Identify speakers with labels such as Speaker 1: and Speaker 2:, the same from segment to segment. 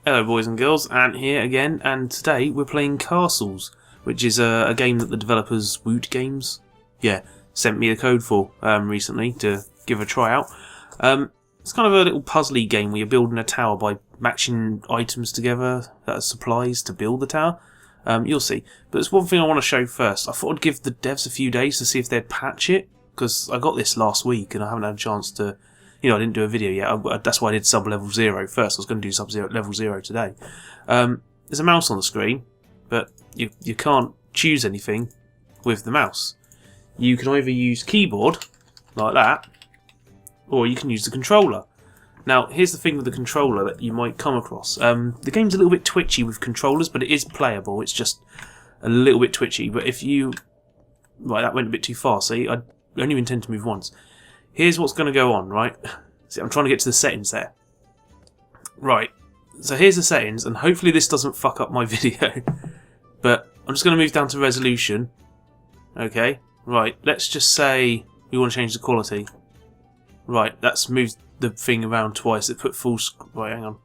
Speaker 1: Hello boys and girls, Ant here again, and today we're playing Castles, which is a game that the developers Woot Games sent me the code for recently to give a try out. It's kind of a little puzzly game where you're building a tower by matching items together that are supplies to build the tower. You'll see. But there's one thing I want to show first. I thought I'd give the devs a few days to see if they'd patch it, because I got this last week and I haven't had a chance to... I didn't do a video yet. That's why I did sub-level 0 first. I was going to do sub-level 0 today. There's a mouse on the screen, but you can't choose anything with the mouse. You can either use keyboard, like that, or you can use the controller. Now, here's the thing with the controller that you might come across. The game's a little bit twitchy with controllers, but it is playable. It's just a little bit twitchy. But if you... Right, that went a bit too far. See, I only intend to move once. Here's what's going to go on, right? See, I'm trying to get to the settings there. Right, so here's the settings, and hopefully this doesn't fuck up my video. But I'm just going to move down to resolution. Okay, right, let's just say we want to change the quality. Right, that's moved the thing around twice. It put full... Right, hang on.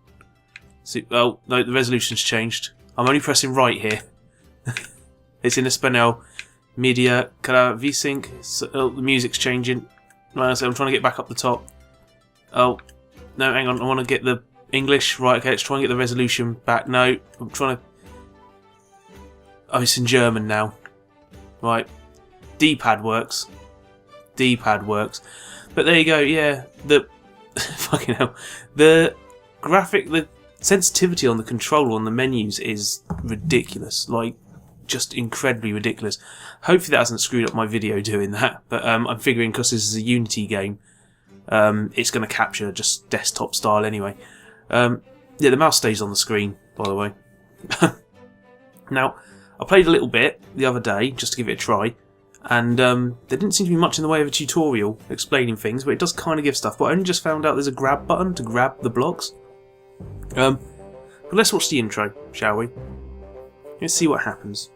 Speaker 1: See, oh, no, the resolution's changed. I'm only pressing right here. It's in Espanol. Media, color, VSync. So, the music's changing. Right, so I'm trying to get back up the top. Oh, no, hang on. I want to get the English. Right, okay, let's try and get the resolution back. No, I'm trying to... Oh, it's in German now. Right. D-pad works. D-pad works. But there you go, yeah. The... fucking hell. The sensitivity on the controller on the menus is ridiculous. Like, just incredibly ridiculous. Hopefully that hasn't screwed up my video doing that, but I'm figuring because this is a Unity game, it's going to capture just desktop style anyway. Yeah, the mouse stays on the screen, by the way. Now, I played a little bit the other day just to give it a try, and there didn't seem to be much in the way of a tutorial explaining things, but it does kind of give stuff. But I only just found out there's a grab button to grab the blocks. But let's watch the intro, shall we? Let's see what happens.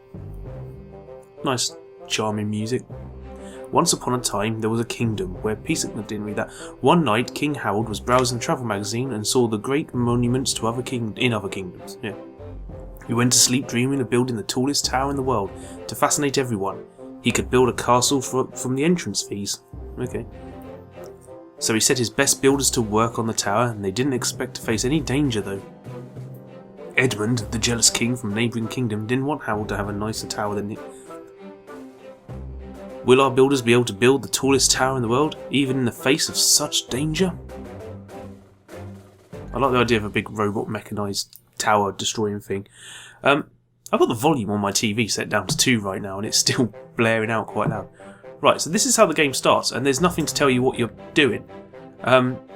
Speaker 1: Nice, charming music. Once upon a time, there was a kingdom where didn't read that. One night, King Harold was browsing a travel magazine and saw the great monuments to other kingdoms. Yeah. He went to sleep dreaming of building the tallest tower in the world to fascinate everyone. He could build a castle from the entrance fees. Okay. So he set his best builders to work on the tower, and they didn't expect to face any danger though. Edmund, the jealous king from a neighbouring kingdom, didn't want Harold to have a nicer tower than him. Will our builders be able to build the tallest tower in the world, even in the face of such danger? I like the idea of a big robot mechanised tower destroying thing. I've got the volume on my TV set down to 2 right now, and it's still blaring out quite loud. Right, so this is how the game starts, and there's nothing to tell you what you're doing.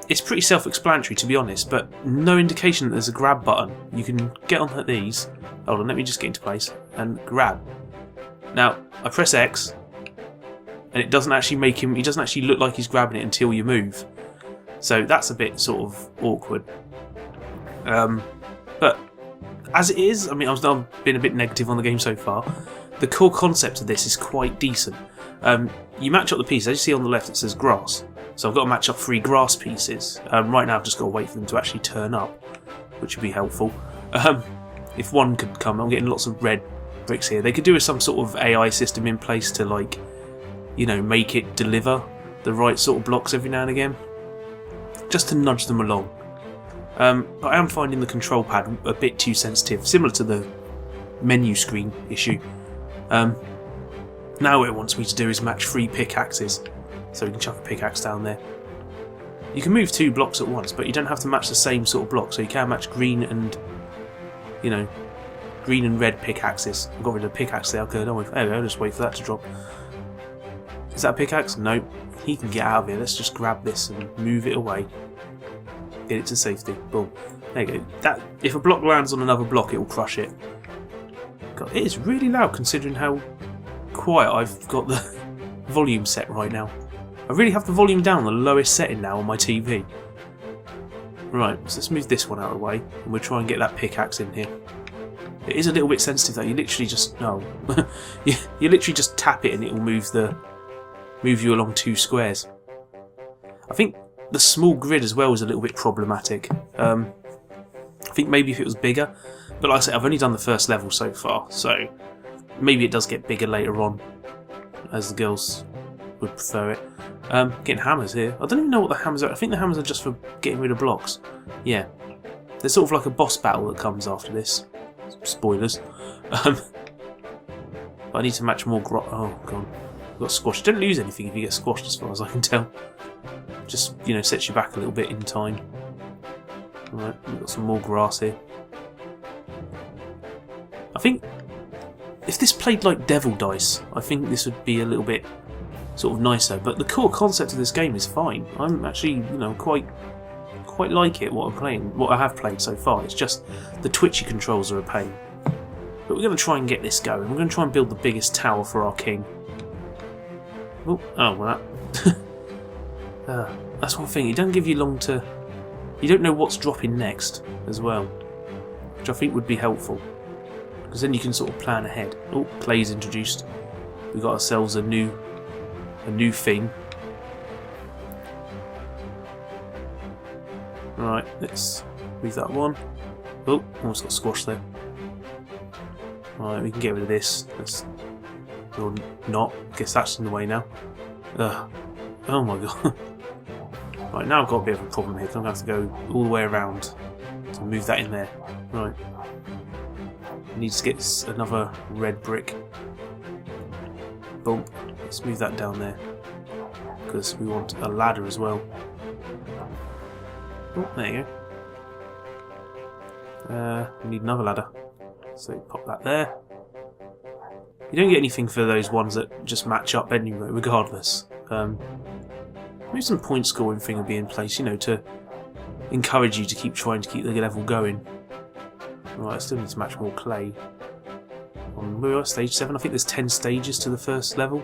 Speaker 1: It's pretty self-explanatory, to be honest, but no indication that there's a grab button. You can get on these. Hold on, let me just get into place and grab. Now, I press X, and it doesn't actually make him. He doesn't actually look like he's grabbing it until you move. So that's a bit sort of awkward. But as it is, I mean, I've been a bit negative on the game so far. The core concept of this is quite decent. You match up the pieces. As you see on the left, it says grass. So I've got to match up 3 grass pieces. Right now I've just got to wait for them to actually turn up, which would be helpful. If one could come, I'm getting lots of red bricks here. They could do with some sort of AI system in place to, like, make it deliver the right sort of blocks every now and again. Just to nudge them along. But I am finding the control pad a bit too sensitive, similar to the menu screen issue. Now what it wants me to do is match 3 pickaxes. So we can chuck a pickaxe down there. You can move 2 blocks at once, but you don't have to match the same sort of block. So you can match green and, green and red pickaxes. I got rid of the pickaxe there. Okay, don't worry. There we go. Just wait for that to drop. Is that a pickaxe? No. He can get out of here. Let's just grab this and move it away. Get it to safety. Boom. There you go. If a block lands on another block, it will crush it. God, it is really loud considering how quiet I've got the volume set right now. I really have the volume down on the lowest setting now on my TV. Right, so let's move this one out of the way, and we'll try and get that pickaxe in here. It is a little bit sensitive though. You literally just you literally just tap it and it will move you along 2 squares. I think the small grid as well is a little bit problematic. I think maybe if it was bigger, but like I said, I've only done the first level so far, so maybe it does get bigger later on, as the girls would prefer it. Getting hammers here. I don't even know what the hammers are. I think the hammers are just for getting rid of blocks. Yeah. There's sort of like a boss battle that comes after this. Spoilers. But I need to match more oh, God. I got squashed. Don't lose anything if you get squashed, as far as I can tell. Just, you know, sets you back a little bit in time. Right, we've got some more grass here. I think if this played like Devil Dice, I think this would be a little bit sort of nicer. But the core concept of this game is fine. I'm actually, you know, quite like it. What I have played so far. It's just the twitchy controls are a pain. But we're going to try and get this going. We're going to try and build the biggest tower for our king. Oh, well that. That's one thing. It doesn't give you long to. You don't know what's dropping next as well, which I think would be helpful, because then you can sort of plan ahead. Oh, clay's introduced. We got ourselves a new thing. Right, let's move that one. Oh, almost got squashed there. Right, we can get rid of this. Or not. Guess that's in the way now. Ugh. Oh my god. Right, now I've got a bit of a problem here, because I'm going to have to go all the way around to move that in there. Right. Need to get another red brick. Boom. Let's move that down there, because we want a ladder as well. Oh, there you go. We need another ladder. So pop that there. You don't get anything for those ones that just match up anyway, regardless. Maybe some point scoring thing will be in place, you know, to encourage you to keep trying to keep the level going. Right, I still need to match more clay. We're on stage 7. I think there's 10 stages to the first level.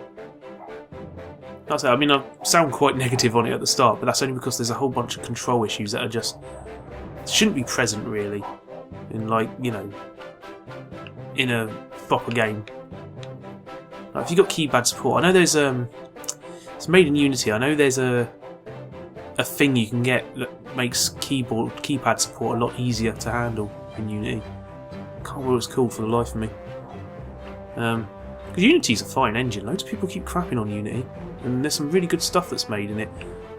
Speaker 1: I mean, I sound quite negative on it at the start, but that's only because there's a whole bunch of control issues that are just shouldn't be present really in, like, you know, in a proper game. Like, if you've got keypad support, I know there's it's made in Unity. I know there's a thing you can get that makes keypad support a lot easier to handle in Unity. Can't remember what it's called for the life of me. Because Unity's a fine engine. Loads of people keep crapping on Unity, and there's some really good stuff that's made in it.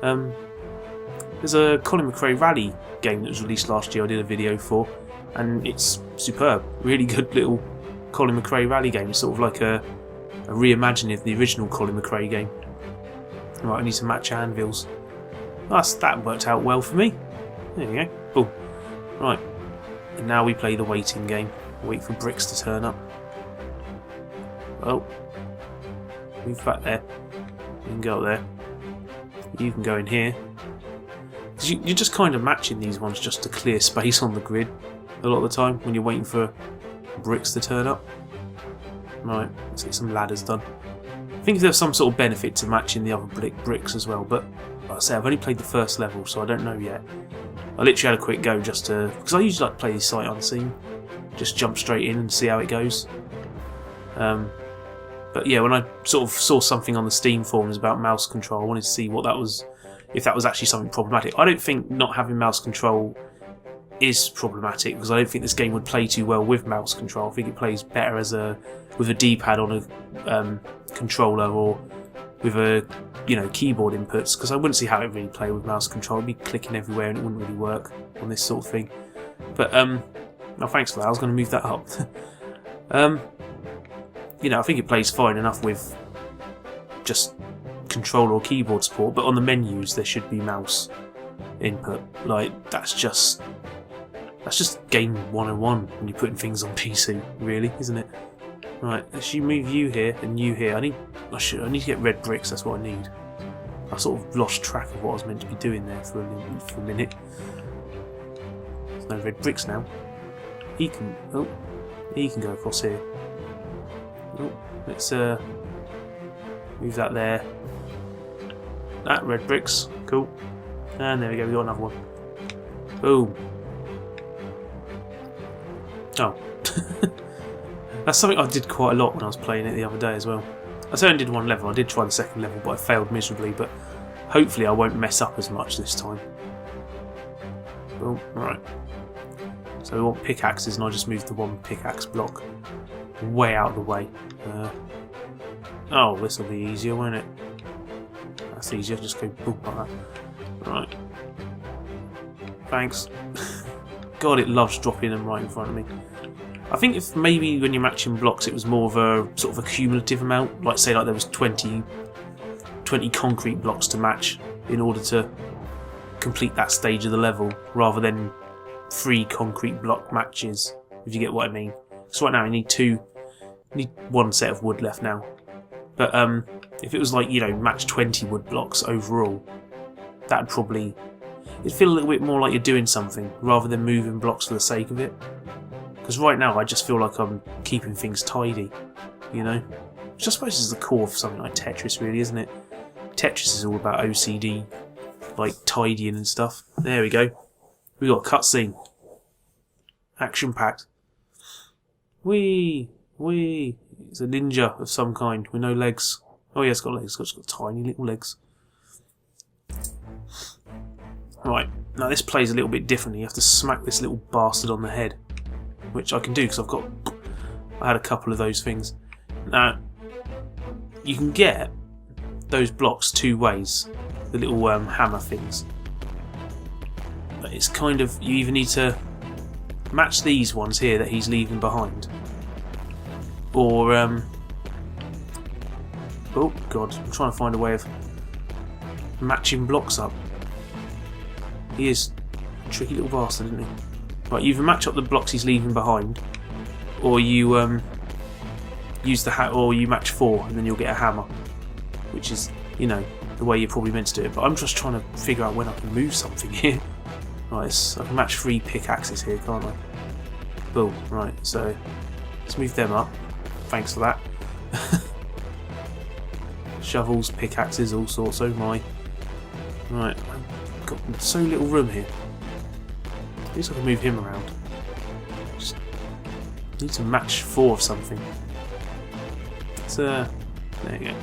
Speaker 1: There's a Colin McRae Rally game that was released last year. I did a video for, and it's superb. Really good little Colin McRae Rally game. It's sort of like a reimagining of the original Colin McRae game. Right, I need to match anvils. That worked out well for me. There you go. Boom. Right. And now we play the waiting game. Wait for bricks to turn up. Oh. Move back there. You can go up there. You can go in here. You're just kind of matching these ones just to clear space on the grid a lot of the time when you're waiting for bricks to turn up. Right, let's get some ladders done. I think there's some sort of benefit to matching the other bricks as well, but like I say, I've only played the first level, so I don't know yet. I literally had a quick go just to, because I usually like to play these sight unseen, just jump straight in and see how it goes. But yeah, when I sort of saw something on the Steam forums about mouse control, I wanted to see what that was, if that was actually something problematic. I don't think not having mouse control is problematic, because I don't think this game would play too well with mouse control. I think it plays better with a D-pad on a controller, or with a, you know, keyboard inputs, because I wouldn't see how it really play with mouse control. It'd be clicking everywhere and it wouldn't really work on this sort of thing. But no, thanks for that. I was going to move that up. You know, I think it plays fine enough with just controller or keyboard support, but on the menus there should be mouse input. Like, that's just game 101 when you're putting things on PC, really, isn't it? Right, let's move you here and you here. I need to get red bricks. That's what I need. I sort of lost track of what I was meant to be doing there for a minute. There's no red bricks now. He can go across here. Oh, let's move that there. That red bricks, cool. And there we go. We got another one. Boom. Oh. That's something I did quite a lot when I was playing it the other day as well. I only did one level. I did try the second level, but I failed miserably. But hopefully I won't mess up as much this time. Boom. Right. So we want pickaxes, and I just moved the one pickaxe block way out of the way. Oh, this will be easier, won't it? That's easier, just go boom like that. Right. Thanks. God, it loves dropping them right in front of me. I think if maybe when you're matching blocks it was more of a sort of a cumulative amount, like say like there was 20 concrete blocks to match in order to complete that stage of the level, rather than 3 concrete block matches, if you get what I mean. So right now you need 1 set of wood left now. But if it was like, you know, match 20 wood blocks overall, that'd probably... it'd feel a little bit more like you're doing something, rather than moving blocks for the sake of it. Because right now I just feel like I'm keeping things tidy, you know? Which I suppose is the core of something like Tetris, really, isn't it? Tetris is all about OCD, like tidying and stuff. There we go. We got a cutscene. Action-packed. Whee! Whee! It's a ninja of some kind with no legs. Oh yeah, it's got legs. It's got tiny little legs. Right, now this plays a little bit differently. You have to smack this little bastard on the head, which I can do because I had a couple of those things. Now, you can get those blocks 2 ways, the little hammer things. But it's kind of, you either need to match these ones here that he's leaving behind, or oh god, I'm trying to find a way of matching blocks up. He is a tricky little bastard, isn't he? Right, you either match up the blocks he's leaving behind, or you use the or you match 4 and then you'll get a hammer, which is, you know, the way you're probably meant to do it. But I'm just trying to figure out when I can move something here. Right, so I can match 3 pickaxes here, can't I? Boom. Right, so let's move them up. Thanks for that. Shovels, pickaxes, all sorts. Oh my. Right, I've got so little room here. At least I can move him around. Just need to match 4 of something. So there you go.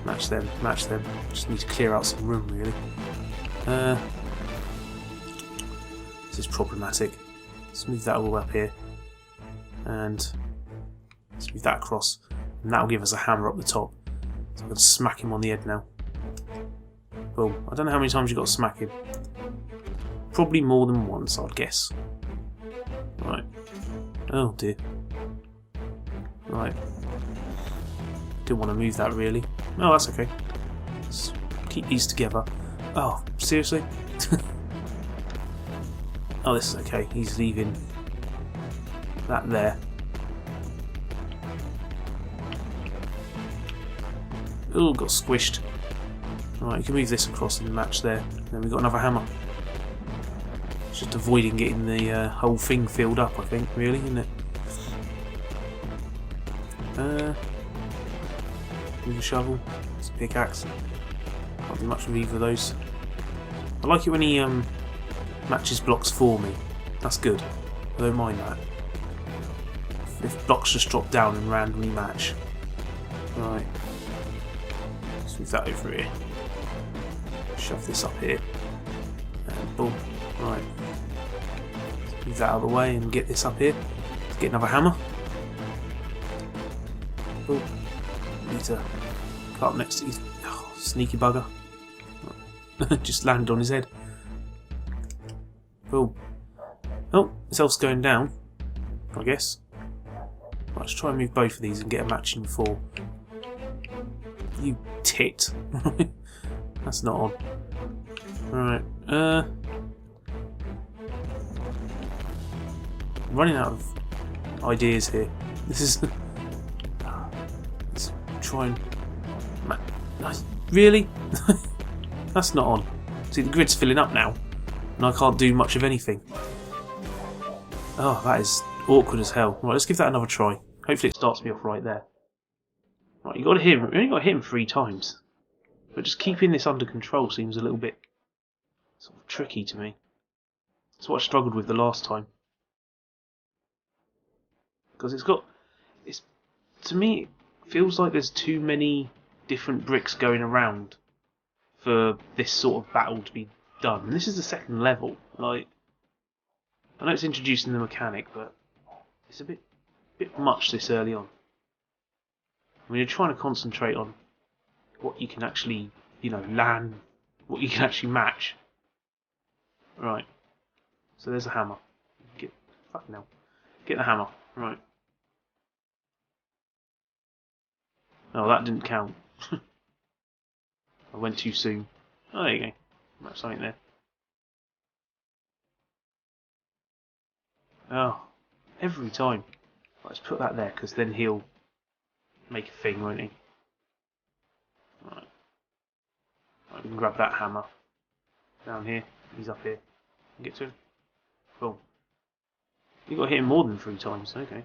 Speaker 1: Match them, match them. Just need to clear out some room, really. This is problematic. Let's move that all up here. And let's move that across. And that'll give us a hammer up the top. So I'm going to smack him on the head now. Boom. I don't know how many times you've got to smack him. Probably more than once, I'd guess. Right. Oh dear. Right. Didn't want to move that really. Oh, that's okay. Let's keep these together. Oh, seriously? Oh, this is okay. He's leaving that there. Oh, got squished. Right, you can move this across and match there. Then we've got another hammer. It's just avoiding getting the whole thing filled up, I think, really, isn't it? With a shovel, it's a pickaxe. Can't do much with either of those. I like it when he matches blocks for me. That's good. I don't mind that. If blocks just drop down and randomly match. Right. Let's move that over here. Shove this up here. And boom. Right. Let's move that out of the way and get this up here. Let's get another hammer. Boom. Need to cut up next to you. Oh, sneaky bugger. Just landed on his head. Boom. Oh, this elf's going down, I guess. Right, let's try and move both of these and get a matching 4. You tit. That's not on. Right. Running out of ideas here. This is. Let's try and. Really? That's not on. See, the grid's filling up now, and I can't do much of anything. Oh, that is awkward as hell. Right, let's give that another try. Hopefully it starts me off right there. Right, you got to hit him. You only got to hit him 3 times, but just keeping this under control seems a little bit sort of tricky to me. That's what I struggled with the last time, because to me it feels like there's too many different bricks going around for this sort of battle to be done. And this is the second level. Like, I know it's introducing the mechanic, but it's a bit much this early on. I mean, you're trying to concentrate on what you can actually, land, what you can actually match. Right. So there's a hammer. Fucking hell. Get the hammer. Right. Oh, that didn't count. I went too soon. Oh, there you go. Match something there. Oh, every time. Let's put that there, because then he'll make a thing, won't he? Right. I can grab that hammer. Down here. He's up here. Get to him. Boom. You've got to hit him more than 3 times. Okay.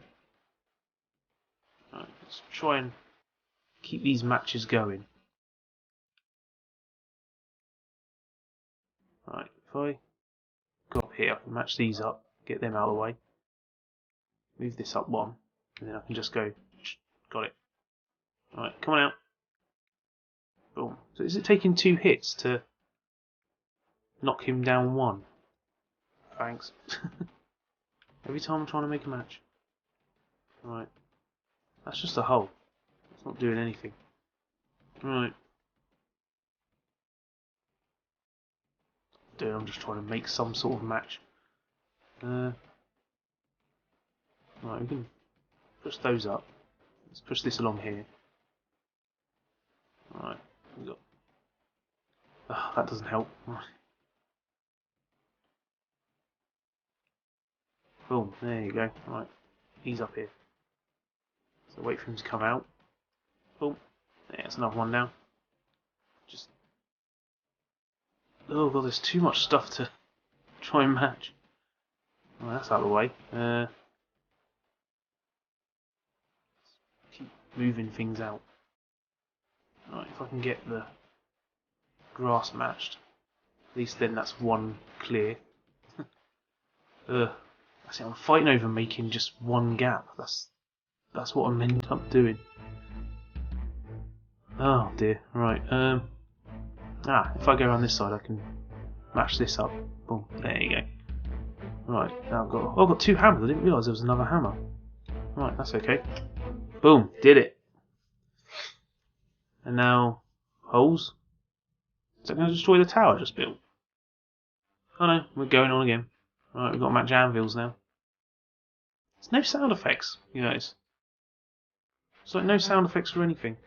Speaker 1: Right, let's try and keep these matches going. Right, if I go up here, I can match these up, get them out of the way. Move this up 1, and then I can just go. Got it. Right, come on out. Boom. So is it taking 2 hits to knock him down 1? Thanks. Every time I'm trying to make a match. Right. That's just a hole. It's not doing anything. Right. Dude, I'm just trying to make some sort of match. Right, we can push those up. Let's push this along here. Right, we got. Oh, that doesn't help. Right. Boom, there you go. Right, he's up here. So wait for him to come out. Boom. Yeah, that's another one now. Just. Oh god, there's too much stuff to try and match. Well, that's out of the way. Keep moving things out. Right, if I can get the grass matched, at least then that's 1 clear. Ugh. I see, I'm fighting over making just 1 gap. That's what I'm ended up doing. Oh dear. Right. If I go around this side, I can match this up. Boom. There you go. Right. Now I've got 2 hammers. I didn't realise there was another hammer. Right. That's okay. Boom. Did it. And now holes. Is that going to destroy the tower I just built? Oh no, we're going on again. Right, we've got to match anvils now. There's no sound effects, you guys. It's like no sound effects for anything.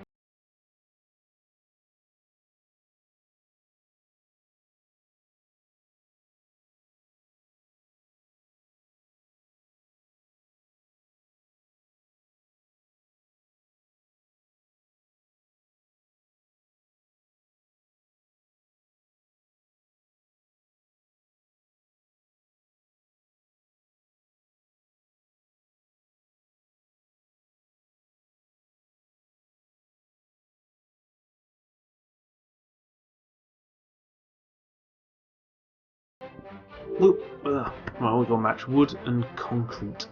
Speaker 1: Look, well, we've got to match wood and concrete.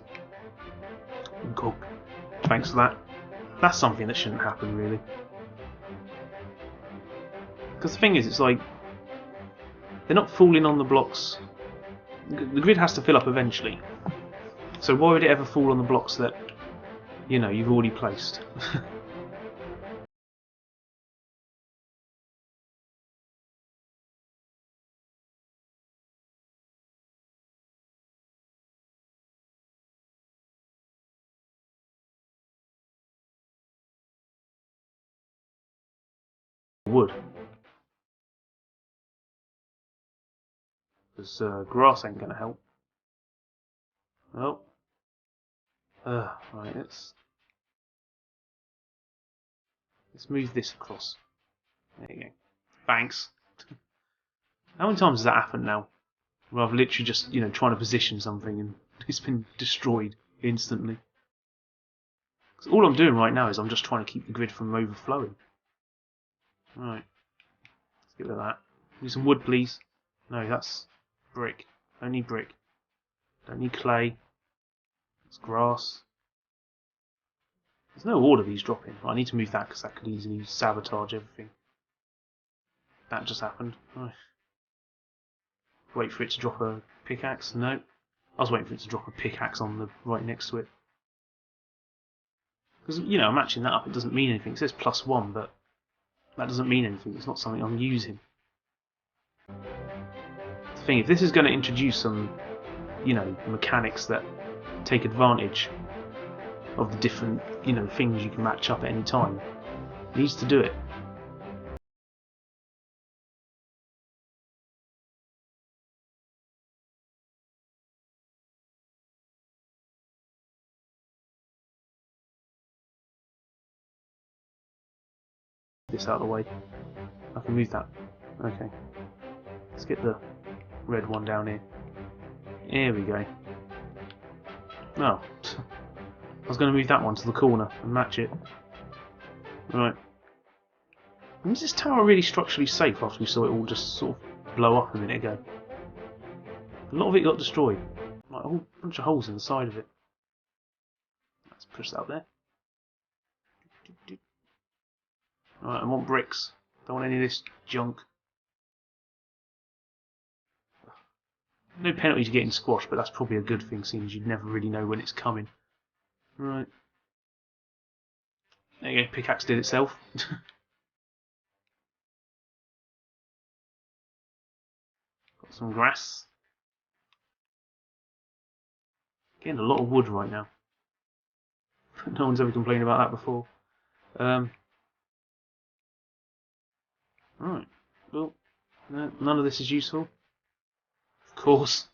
Speaker 1: Thanks for that. That's something that shouldn't happen, really. Because the thing is, it's like they're not falling on the blocks. The grid has to fill up eventually. So why would it ever fall on the blocks that you've already placed? Wood. Because grass ain't going to help. Oh. Right, let's move this across. There you go. Thanks. How many times has that happened now? Where I've literally just, trying to position something and it's been destroyed instantly. 'Cause all I'm doing right now is I'm just trying to keep the grid from overflowing. Right. Let's get rid of that. Need some wood, please. No, that's brick. Don't need brick. Don't need clay. It's grass. There's no order these drop in. I need to move that because that could easily sabotage everything. That just happened. Right. Wait for it to drop a pickaxe. No. I was waiting for it to drop a pickaxe on the right next to it. Because, you know, matching that up, it doesn't mean anything. It says +1, but that doesn't mean anything. It's not something I'm using. The thing, if this is going to introduce some, you know, mechanics that take advantage of the different, you know, things you can match up at any time, it needs to do it. This out of the way. I can move that. Okay. Let's get the red one down here. Here we go. Oh. I was going to move that one to the corner and match it. Right. And is this tower really structurally safe after we saw it all just sort of blow up a minute ago? A lot of it got destroyed. Like a whole bunch of holes in the side of it. Let's push that up there. Right, I want bricks. Don't want any of this junk. No penalty to getting squashed, but that's probably a good thing, seeing as you'd never really know when it's coming. Right. There you go, pickaxe did itself. Got some grass. Getting a lot of wood right now. No one's ever complained about that before. Right. Well, no, none of this is useful. Of course.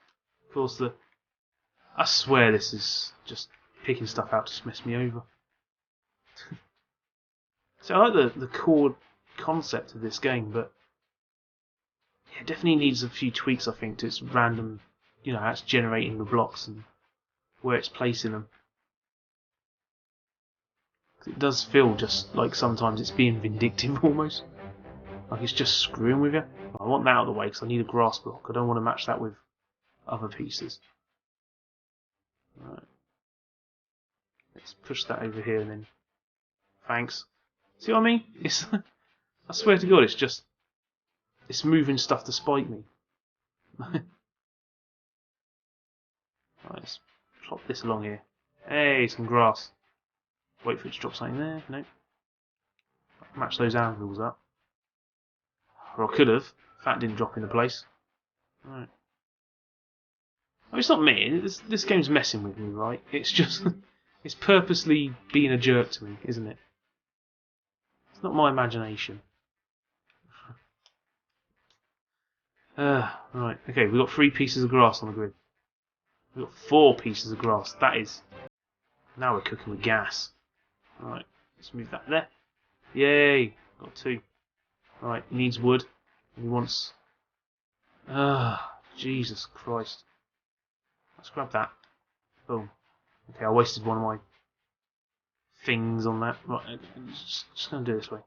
Speaker 1: I swear this is just picking stuff out to mess me over. So I like the core concept of this game, but yeah, it definitely needs a few tweaks, I think, to its random, you know, how it's generating the blocks and where it's placing them. It does feel just like sometimes it's being vindictive almost. Like it's just screwing with you. I want that out of the way because I need a grass block. I don't want to match that with other pieces. Right. Let's push that over here and then... Thanks. See what I mean? It's... I swear to God, it's just... It's moving stuff to spite me. Right, let's plop this along here. Hey, some grass. Wait for it to drop something there. Nope. Match those anvils up. Or I could have. If that didn't drop into place. Right. Oh, it's not me. This game's messing with me, right? It's just... It's purposely being a jerk to me, isn't it? It's not my imagination. Right, okay, we've got 3 pieces of grass on the grid. We've got 4 pieces of grass. That is... Now we're cooking with gas. Right, let's move that there. Yay! Got 2. Right, he needs wood. He wants... Jesus Christ. Let's grab that. Boom. Okay, I wasted one of my things on that. Right, just going to do it this way.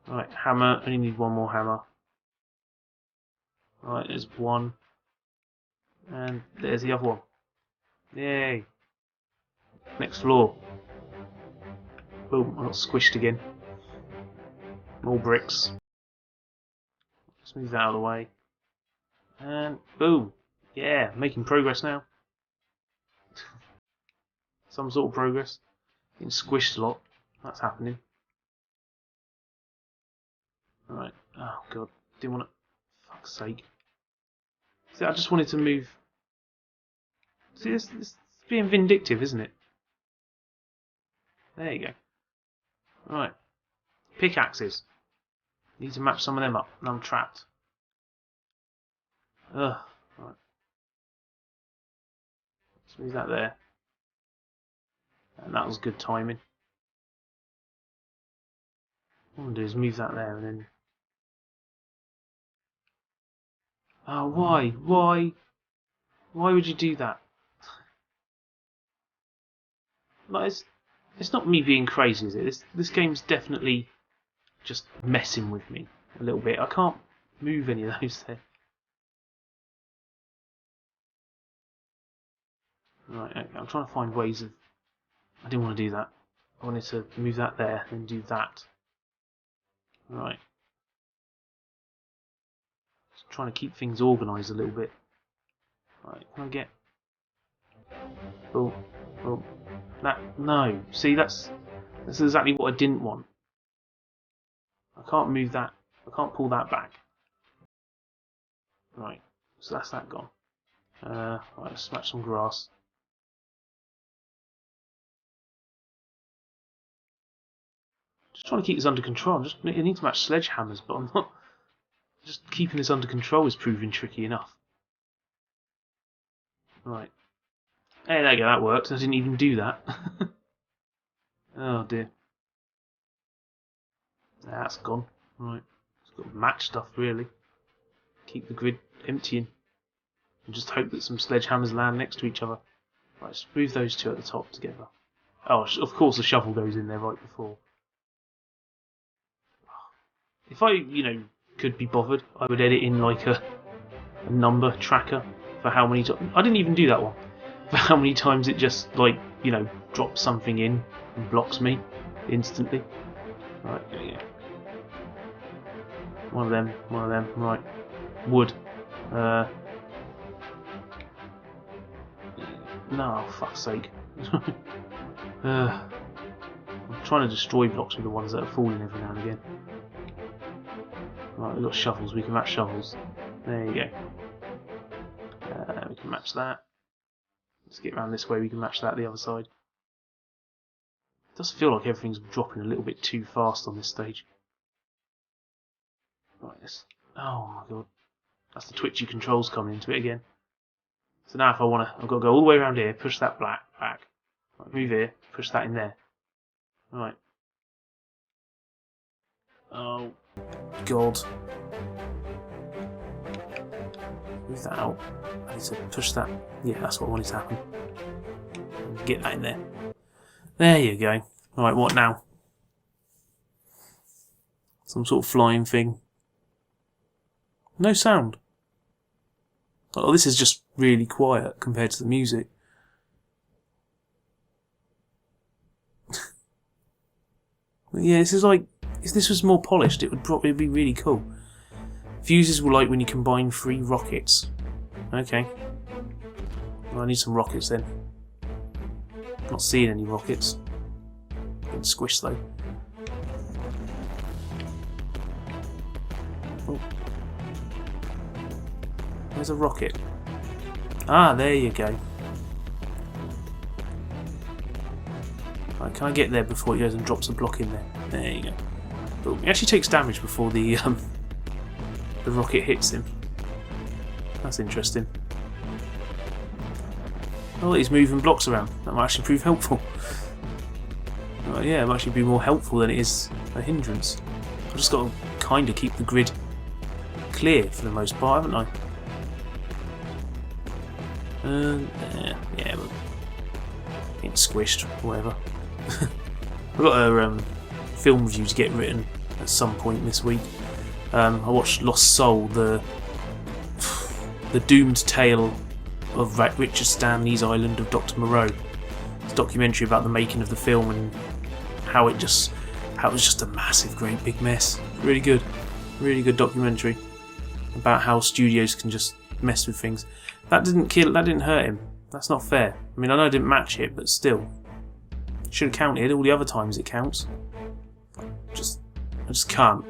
Speaker 1: Right, hammer. I only need one more hammer. Right, there's one. And there's the other one. Yay. Next floor. Boom, I got squished again. More bricks. Let's move that out of the way. And boom. Yeah, making progress now. Some sort of progress. Getting squished a lot. That's happening. Alright. Oh god. Didn't want to... Fuck's sake. See, I just wanted to move... See, this is being vindictive, isn't it? There you go. Right. Pickaxes. Need to match some of them up. And I'm trapped. Ugh. Right. Let's move that there. And that was good timing. What I'm going to do is move that there and then... Oh, why? Why? Why would you do that? Like, it's not me being crazy, is it? This game's definitely just messing with me a little bit. I can't move any of those there. Right, okay, I'm trying to find ways of... I didn't want to do that. I wanted to move that there and do that. Right. Just trying to keep things organised a little bit. Right, can I get... Oh, oh. That, no. See, that's exactly what I didn't want. I can't move that. I can't pull that back. Right, so that's that gone. Right, let's smash some grass. Just trying to keep this under control. I need to match sledgehammers, but I'm not. Just keeping this under control is proving tricky enough. Right. Hey, there you go, that worked. I didn't even do that. Oh dear. That's gone. Right. It's got to match stuff, really. Keep the grid emptying. And just hope that some sledgehammers land next to each other. Right, let's move those two at the top together. Oh, of course the shovel goes in there right before. If I, could be bothered, I would edit in like a number tracker for how many times. I didn't even do that one. For how many times it just, drops something in and blocks me instantly. Right, there you go. One of them, right. Wood. No, fuck's sake. I'm trying to destroy blocks with the ones that are falling every now and again. Right, we've got shovels, we can match shovels. There you go. We can match that. Let's get around this way, we can match that the other side. It does feel like everything's dropping a little bit too fast on this stage. Right, oh my god. That's the twitchy controls coming into it again. So now if I want to, I've got to go all the way around here, push that back. Right, move here, push that in there. Right. Oh, god. Move that out. I need to push that. Yeah, that's what I wanted to happen. Get that in there. There you go. Right, what now? Some sort of flying thing. No sound. Oh, this is just really quiet compared to the music. Yeah, this is like, if this was more polished, it would probably be really cool. Fuses will like when you combine 3 rockets. Okay. Well, I need some rockets then. Not seeing any rockets. Getting squished though. Oh. Where's a rocket? Ah, there you go. Right, can I get there before he goes and drops a block in there? There you go. Boom. He actually takes damage before the rocket hits him. That's interesting. Oh, he's moving blocks around. That might actually prove helpful. Yeah, it might actually be more helpful than it is a hindrance. I've just got to kind of keep the grid clear for the most part, haven't I? Yeah, but getting squished, whatever. I've got a film review to get written at some point this week. I watched Lost Soul, the doomed tale of Richard Stanley's Island of Dr. Moreau. It's a documentary about the making of the film and how it was just a massive, great big mess. Really good documentary about how studios can just mess with things. That didn't hurt him. That's not fair. I mean, I know I didn't match it, but still, should have counted all the other times it counts. I just can't.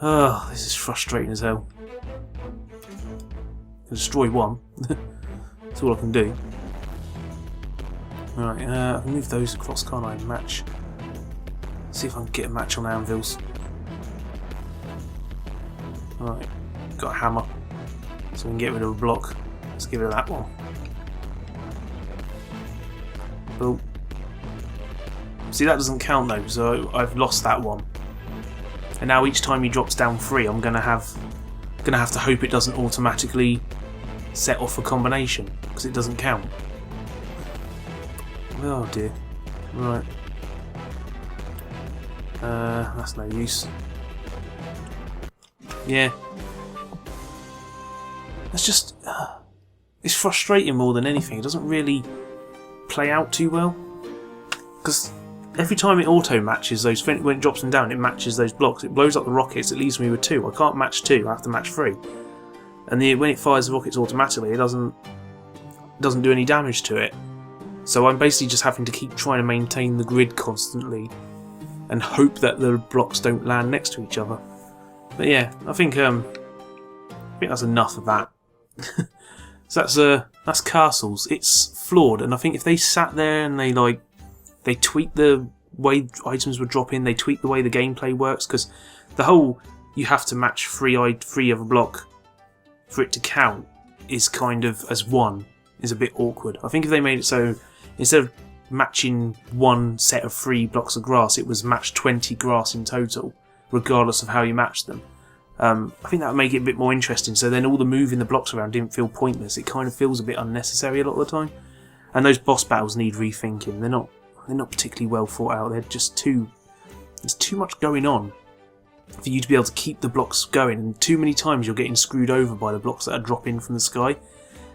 Speaker 1: Oh, this is frustrating as hell. I can destroy one. That's all I can do. Right, I can move those across, can't I? Match. See if I can get a match on anvils. Right, got a hammer. So we can get rid of a block. Let's give it that one. Boom. See, that doesn't count though, so I've lost that one. And now each time he drops down 3, I'm gonna have to hope it doesn't automatically set off a combination because it doesn't count. Oh dear. Right. That's no use. Yeah. It's just... it's frustrating more than anything. It doesn't really play out too well. Because every time it auto-matches those... when it drops them down, it matches those blocks. It blows up the rockets. It leaves me with 2. I can't match 2. I have to match 3. and when it fires the rockets automatically, it doesn't do any damage to it. So I'm basically just having to keep trying to maintain the grid constantly, and hope that the blocks don't land next to each other. But yeah, I think that's enough of that. So that's Castles. It's flawed, and I think if they sat there and they tweak the way items would drop in, they tweak the way the gameplay works, because the whole you have to match three of a block for it to count is kind of as one is a bit awkward. I think if they made it so instead of matching one set of 3 blocks of grass, it was match 20 grass in total, regardless of how you matched them. I think that would make it a bit more interesting, so then all the moving the blocks around didn't feel pointless. It kind of feels a bit unnecessary a lot of the time. And those boss battles need rethinking. They're not particularly well thought out. They're just there's too much going on for you to be able to keep the blocks going, and too many times you're getting screwed over by the blocks that are dropping from the sky.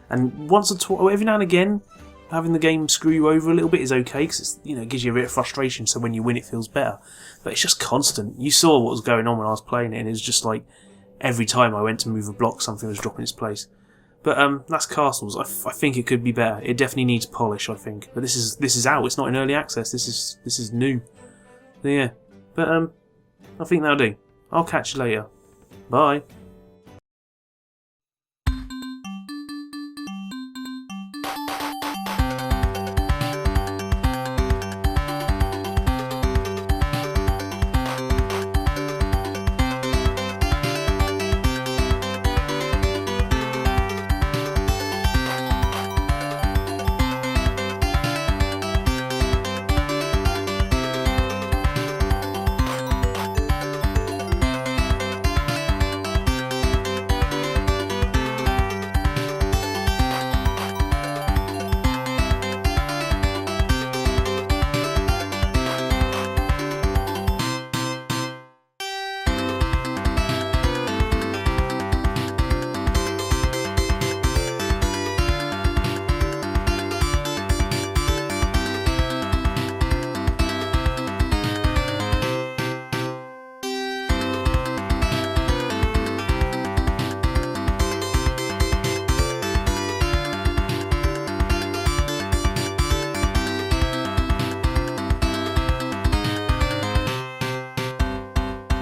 Speaker 1: And every now and again, having the game screw you over a little bit is okay, because it gives you a bit of frustration, so when you win it feels better. But it's just constant. You saw what was going on when I was playing it, and it was just like every time I went to move a block, something was dropping its place. But that's Castles. I think it could be better. It definitely needs polish, I think. But this is out. It's not in early access. This is new. So yeah. But I think that'll do. I'll catch you later. Bye.